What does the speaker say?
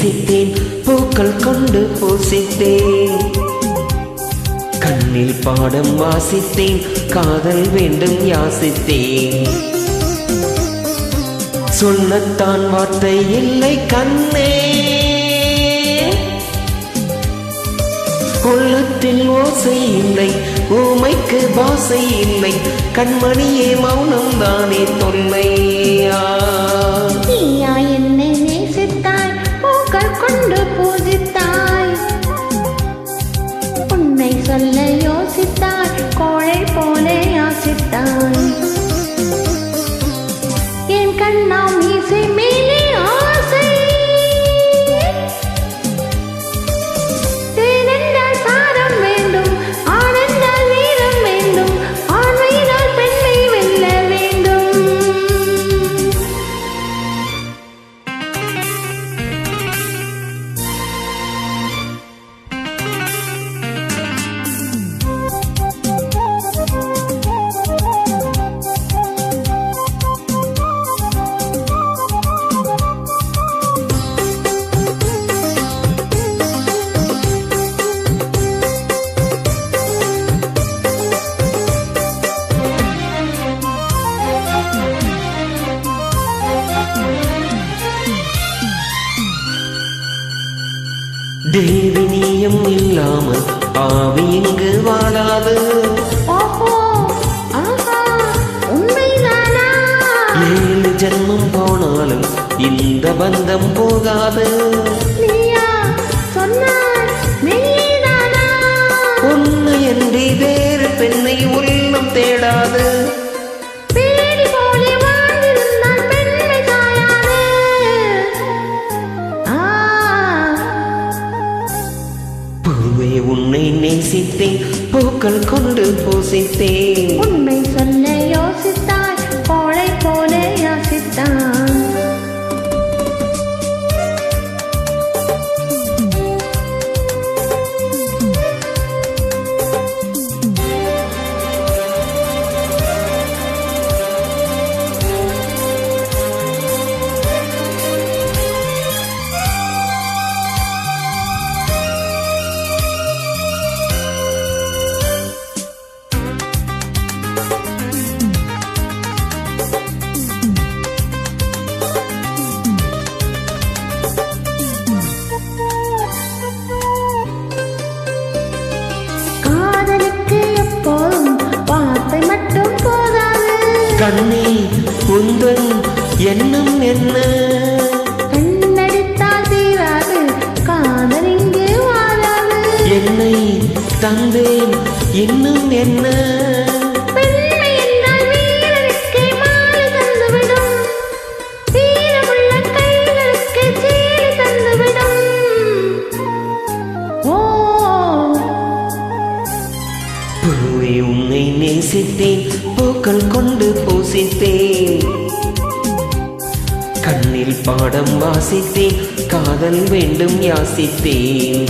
நேசித்தேன், பூக்கள் கொண்டு பூசித்தேன். கண்ணில் பாடம் வாசித்தேன், காதல் வேண்டும் யாசித்தேன். சொல்லத்தான் வார்த்தை இல்லை கண்ணே, உள்ளத்தில் ஓசை இல்லை, ஊமைக்கு பாசை இல்லை. கண்மணியே மௌனம் தானே தொல்லையா? நீயா என்னை நேசித்தாய், பூக்கள் கொண்டு பூஜித்தாய். உன்னை சொல்ல யோசித்தாய், கோழை போல யாசித்தாய். என் கண்ணா மீசை மேலே ஆசை, தேனென்றால் சாரம் வேண்டும், ஆனென்றால் வீரம் வேண்டும், ஆண்மையினால் பெண்ணை வெல்ல வேண்டும். தேவினியம் இல்லாமல் ஆவி இங்கு வாழாது. உண்மைதானா? 7 ஜென்மம் போனாலும் இந்த பந்தம் போகாது. நீயா சொன்னாய் மெய்தானா? உன்னை என்று வேறு பெண்ணை உள்ளம் தேடாது. பூவே உன்னை நேசித்தேன், பூக்கள் கொண்டு பூசித்தேன். உண்மை சொல்ல யோசித்தாய், கோழை போல யாசித்தான். கண்ணே உந்தன் எண்ணம் என்ன? கண்ணடித்தால் தீராது, காதல் இங்கு வாழாது. என்னை தந்தேன் இன்னும் என்ன? பெண்மை என்றால் வீரனுக்கு மாலை தந்துவிடும், வீரமுள்ள கைகளுக்கு சீலை தந்துவிடும். ஓ பூவே உன்னை நேசித்தேன், பூக்கள் கொண்டு பூசித்தேன். கண்ணில் பாடம் வாசித்தேன், காதல் வேண்டும் யாசித்தேன்.